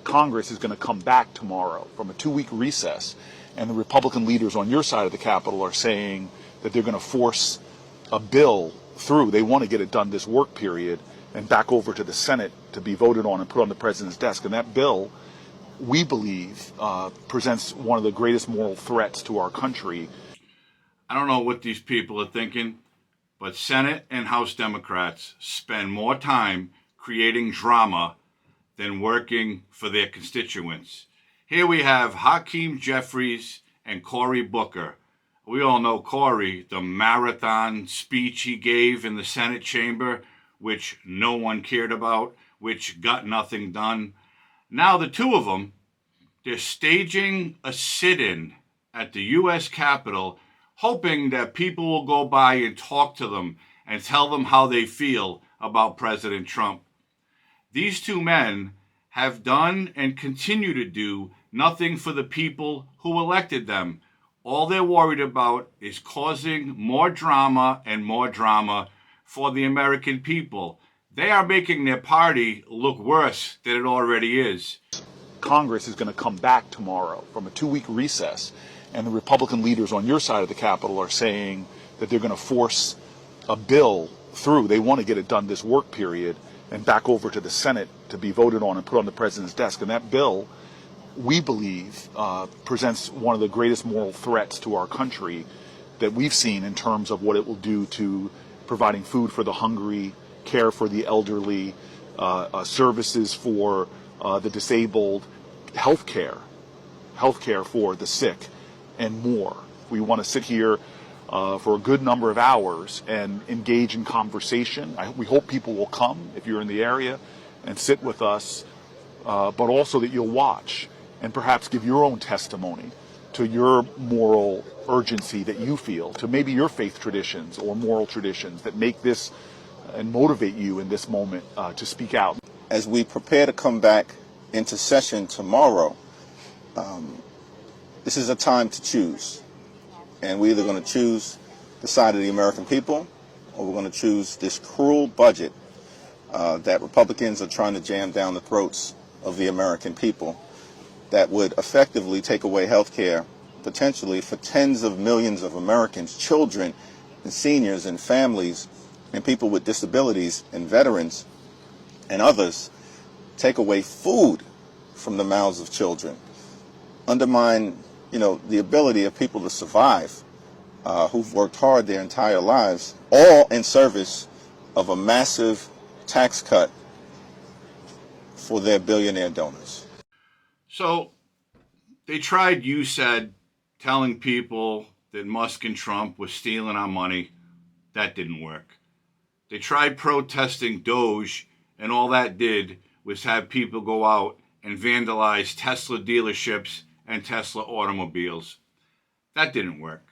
Congress is going to come back tomorrow from a 2-week recess, and the Republican leaders on your side of the Capitol are saying that they're going to force a bill through. They want to get it done this work period and back over to the Senate to be voted on and put on the president's desk. And that bill, we believe, presents one of the greatest moral threats to our country. I don't know what these people are thinking, but Senate and House Democrats spend more time creating drama than working for their constituents. Here we have Hakeem, Jeffries, and Cory Booker. We all know Cory, the marathon speech he gave in the Senate chamber, which no one cared about, which got nothing done. Now the two of them, they're staging a sit-in at the U.S. Capitol, hoping that people will go by and talk to them and tell them how they feel about President Trump. These two men have done and continue to do nothing for the people who elected them. All they're worried about is causing more drama and more drama for the American people. They are making their party look worse than it already is. Congress is going to come back tomorrow from a 2-week recess, and the Republican leaders on your side of the Capitol are saying that they're going to force a bill through. They want to get it done this work period and back over to the Senate to be voted on and put on the president's desk. And that bill, we believe, presents one of the greatest moral threats to our country that we've seen in terms of what it will do to providing food for the hungry, care for the elderly, services for the disabled, health care for the sick, and more. We want to sit here for a good number of hours and engage in conversation. We hope people will come if you're in the area and sit with us, but also that you'll watch and perhaps give your own testimony to your moral urgency that you feel, to maybe your faith traditions or moral traditions that make this and motivate you in this moment to speak out. As we prepare to come back into session tomorrow, this is a time to choose. And we're either going to choose the side of the American people, or we're going to choose this cruel budget that Republicans are trying to jam down the throats of the American people that would effectively take away health care potentially for tens of millions of Americans, children and seniors and families and people with disabilities and veterans and others, take away food from the mouths of children, undermine, the ability of people to survive who've worked hard their entire lives, all in service of a massive tax cut for their billionaire donors. So they tried, you said, telling people that Musk and Trump were stealing our money. That didn't work. They tried protesting Doge, and all that did was have people go out and vandalize Tesla dealerships and Tesla automobiles. That didn't work.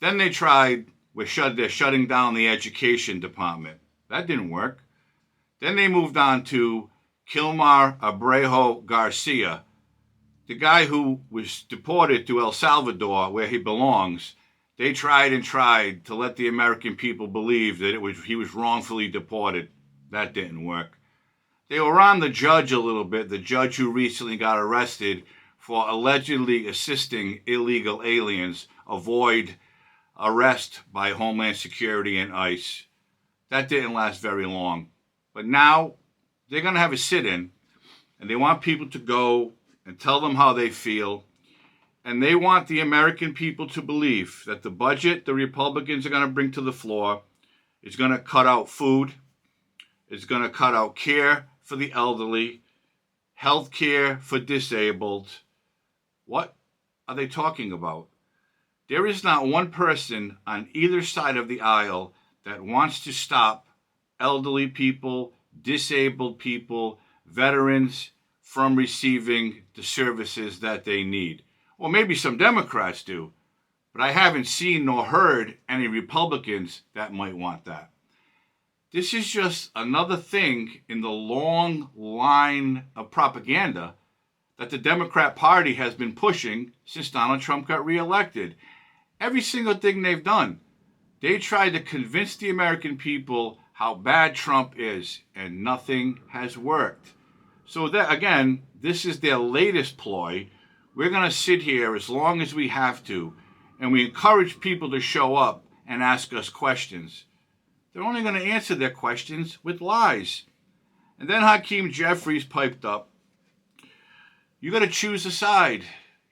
Then they tried, they're shutting down the education department. That didn't work. Then they moved on to Kilmar Abrejo Garcia, the guy who was deported to El Salvador, where he belongs. They tried and tried to let the American people believe that he was wrongfully deported. That didn't work. They were on the judge a little bit, the judge who recently got arrested for allegedly assisting illegal aliens avoid arrest by Homeland Security and ICE. That didn't last very long. But now they're going to have a sit-in, and they want people to go and tell them how they feel. And they want the American people to believe that the budget the Republicans are going to bring to the floor is going to cut out food, is going to cut out care for the elderly, health care for disabled. What are they talking about? There is not one person on either side of the aisle that wants to stop elderly people, disabled people, veterans from receiving the services that they need. Well, maybe some Democrats do, but I haven't seen nor heard any Republicans that might want that. This is just another thing in the long line of propaganda that the Democrat Party has been pushing since Donald Trump got reelected. Every single thing they've done, they tried to convince the American people how bad Trump is, and nothing has worked. So that, again, this is their latest ploy. We're going to sit here as long as we have to, and we encourage people to show up and ask us questions. They're only going to answer their questions with lies. And then Hakeem Jeffries piped up, you got to choose a side.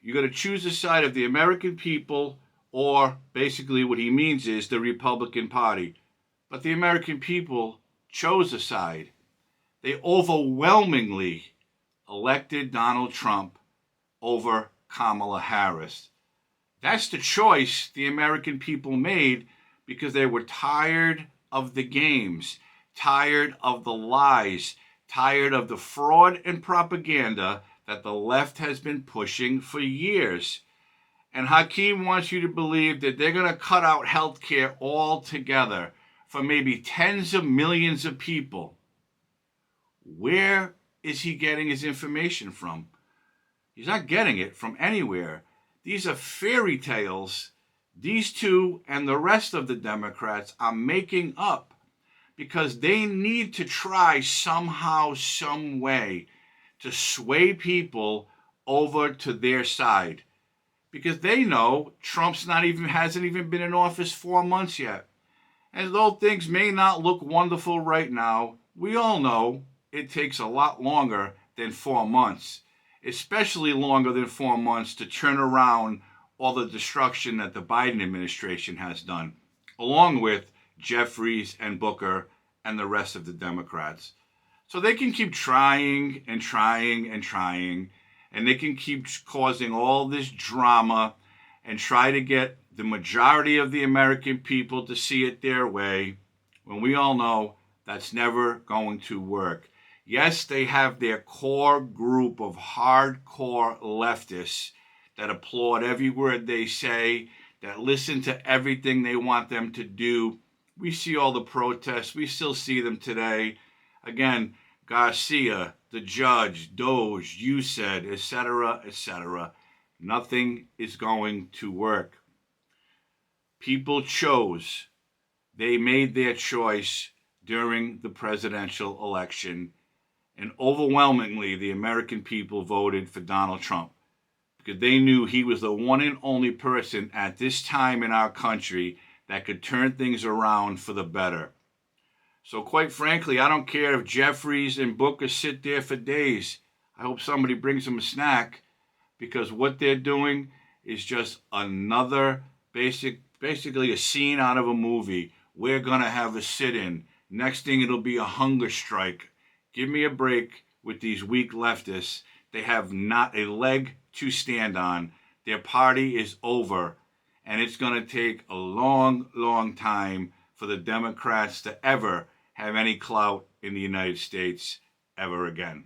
You got to choose the side of the American people, or basically what he means is the Republican Party. But the American people chose a side. They overwhelmingly elected Donald Trump over Kamala Harris. That's the choice the American people made because they were tired of the games, tired of the lies, tired of the fraud and propaganda that the left has been pushing for years. And Hakeem wants you to believe that they're going to cut out health care altogether for maybe tens of millions of people. Where is he getting his information from? He's not getting it from anywhere. These are fairy tales these two and the rest of the Democrats are making up because they need to try somehow, some way to sway people over to their side. Because they know Trump's hasn't even been in office 4 months yet. And though things may not look wonderful right now, we all know it takes a lot longer than 4 months, especially longer than 4 months to turn around all the destruction that the Biden administration has done, along with Jeffries and Booker and the rest of the Democrats. So they can keep trying and trying and trying, and they can keep causing all this drama and try to get the majority of the American people to see it their way, when we all know that's never going to work. Yes, they have their core group of hardcore leftists that applaud every word they say, that listen to everything they want them to do. We see all the protests. We still see them today. Again, Garcia, the judge, Doge, you said, etc., etc. Nothing is going to work. People chose. They made their choice during the presidential election. And overwhelmingly, the American people voted for Donald Trump because they knew he was the one and only person at this time in our country that could turn things around for the better. So quite frankly, I don't care if Jeffries and Booker sit there for days. I hope somebody brings them a snack because what they're doing is just another basically a scene out of a movie. We're going to have a sit-in. Next thing it'll be a hunger strike. Give me a break with these weak leftists. They have not a leg to stand on. Their party is over. And it's going to take a long, long time for the Democrats to ever have any clout in the United States ever again.